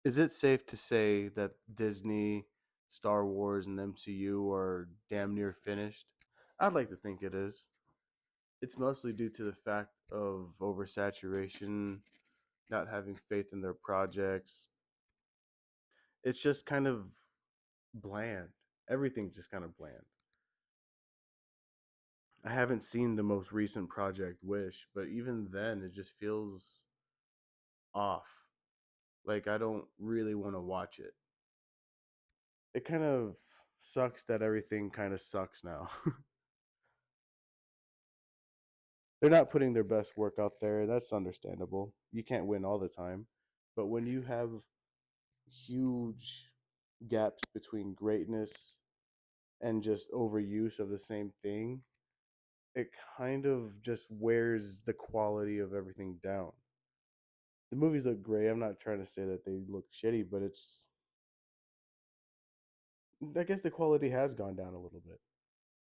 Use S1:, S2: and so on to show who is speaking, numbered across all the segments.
S1: Is it safe to say that Disney, Star Wars, and MCU are damn near finished? I'd like to think it is. It's mostly due to the fact of oversaturation, not having faith in their projects. It's just kind of bland. Everything's just kind of bland. I haven't seen the most recent Project Wish, but even then, it just feels off. Like I don't really want to watch it. It kind of sucks that everything kind of sucks now. They're not putting their best work out there. That's understandable. You can't win all the time. But when you have huge gaps between greatness and just overuse of the same thing, it kind of just wears the quality of everything down. The movies look great. I'm not trying to say that they look shitty, but it's I guess the quality has gone down a little bit.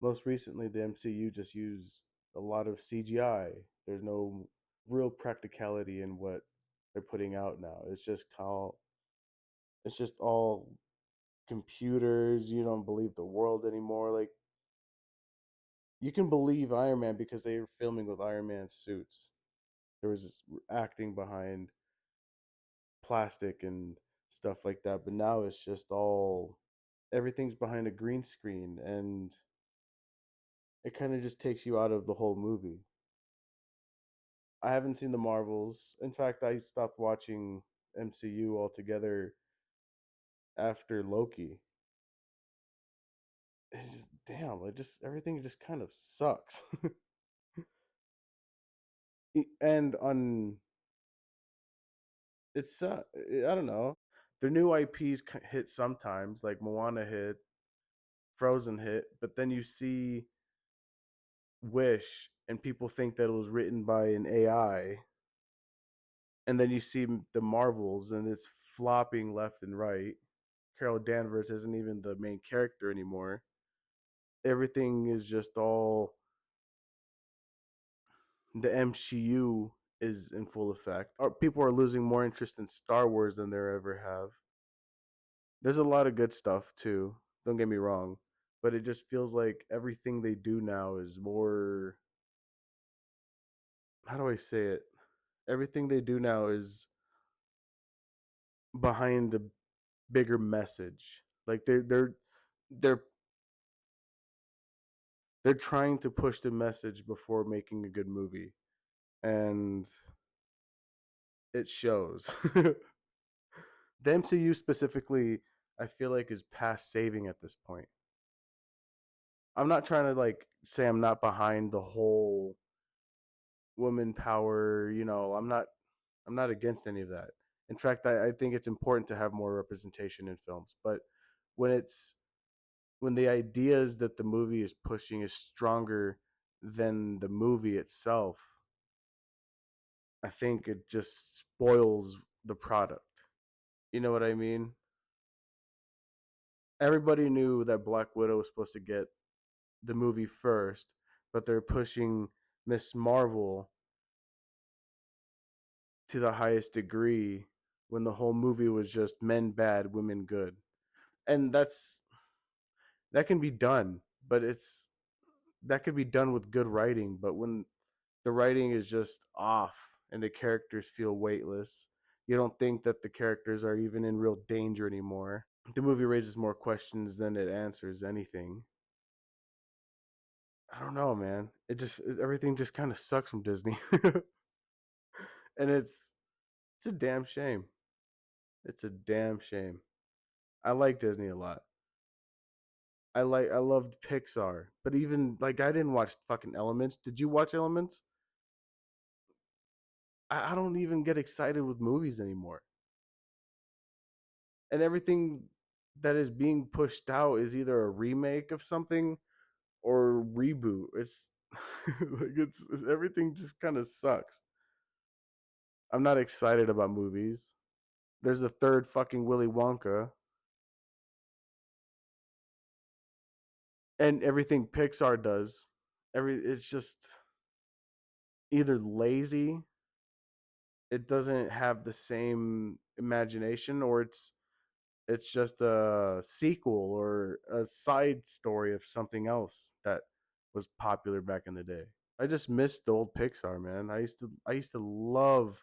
S1: Most recently, the MCU just used a lot of CGI. There's no real practicality in what they're putting out now. It's just all computers. You don't believe the world anymore. Like you can believe Iron Man because they were filming with Iron Man suits. There was this acting behind plastic and stuff like that. But now it's just all everything's behind a green screen, and it kind of just takes you out of the whole movie. I haven't seen the Marvels. In fact, I stopped watching MCU altogether after Loki. It's just damn, it just everything just kind of sucks. And on it's I don't know. Their new IPs hit sometimes, like Moana hit, Frozen hit, but then you see Wish and people think that it was written by an AI, and then you see the Marvels and it's flopping left and right. Carol Danvers isn't even the main character anymore. Everything is just all the MCU is in full effect. People are losing more interest in Star Wars than they ever have. There's a lot of good stuff too. Don't get me wrong, but it just feels like everything they do now is more. How do I say it? Everything they do now is behind a bigger message. Like they're they're trying to push the message before making a good movie, and it shows. The MCU specifically, I feel like is past saving at this point. I'm not trying to like say I'm not behind the whole woman power. I'm not against any of that. In fact, I think it's important to have more representation in films. But when it's when the ideas that the movie is pushing is stronger than the movie itself, I think it just spoils the product. You know what I mean? Everybody knew that Black Widow was supposed to get the movie first, but they're pushing Miss Marvel to the highest degree when the whole movie was just men bad, women good. And that can be done, but it's that could be done with good writing, but when the writing is just off and the characters feel weightless, you don't think that the characters are even in real danger anymore. The movie raises more questions than it answers anything. I don't know, man. Everything just kind of sucks from Disney, and it's a damn shame. It's a damn shame. I like Disney a lot. I loved Pixar, but even like I didn't watch fucking Elements. Did you watch Elements? I don't even get excited with movies anymore, and everything that is being pushed out is either a remake of something or a reboot. It's like everything just kind of sucks. I'm not excited about movies. There's the third fucking Willy Wonka, and everything Pixar does, it's just either lazy, it doesn't have the same imagination, or it's just a sequel or a side story of something else that was popular back in the day. I just miss the old Pixar, man. I used to love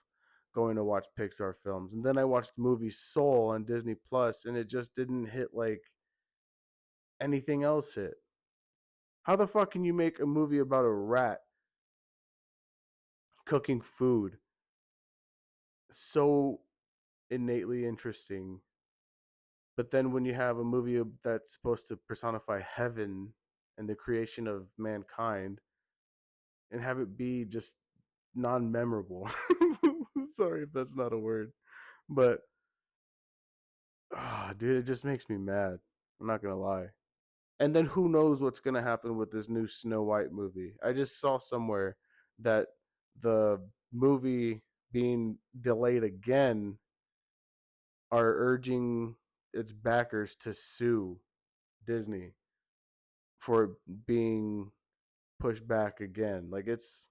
S1: going to watch Pixar films. And then I watched the movie Soul on Disney Plus, and it just didn't hit like anything else hit. How the fuck can you make a movie about a rat cooking food so innately interesting, but then when you have a movie that's supposed to personify heaven and the creation of mankind and have it be just non-memorable? Sorry if that's not a word, but dude, it just makes me mad. I'm not gonna lie. And then who knows what's gonna happen with this new Snow White movie? I just saw somewhere that the movie being delayed again are urging its backers to sue Disney for being pushed back again. Like it's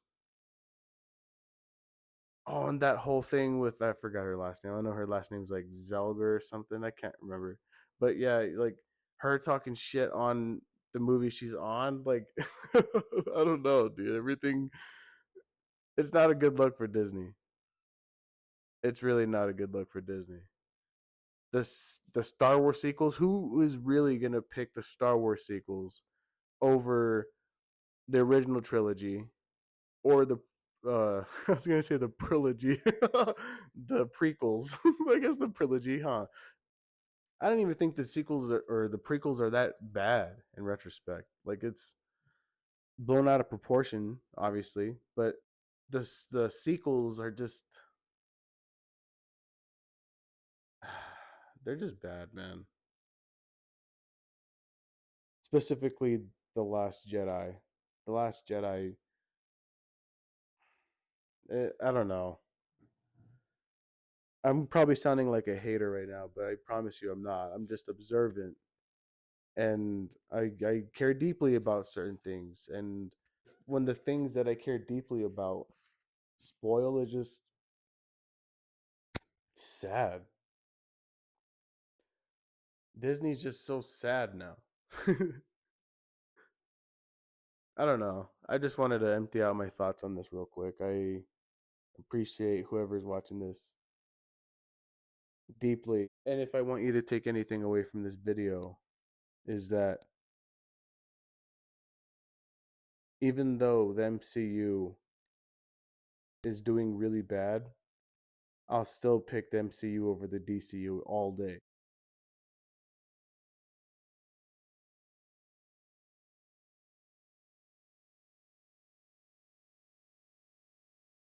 S1: and that whole thing with, I forgot her last name. I know her last name's like Zelger or something. I can't remember. But yeah, like her talking shit on the movie she's on, like I don't know, dude. Everything, it's not a good look for Disney. It's really not a good look for Disney. The Star Wars sequels, who is really going to pick the Star Wars sequels over the original trilogy or the I was gonna say the trilogy, the prequels. I guess the trilogy, huh? I don't even think the sequels or the prequels are that bad in retrospect. Like it's blown out of proportion, obviously, but the sequels are just they're just bad, man. Specifically, the Last Jedi. The Last Jedi. I don't know. I'm probably sounding like a hater right now, but I promise you I'm not. I'm just observant, and I care deeply about certain things. And when the things that I care deeply about spoil, it's just sad. Disney's just so sad now. I don't know. I just wanted to empty out my thoughts on this real quick. I appreciate whoever's watching this deeply. And if I want you to take anything away from this video, is that even though the MCU is doing really bad, I'll still pick the MCU over the DCU all day.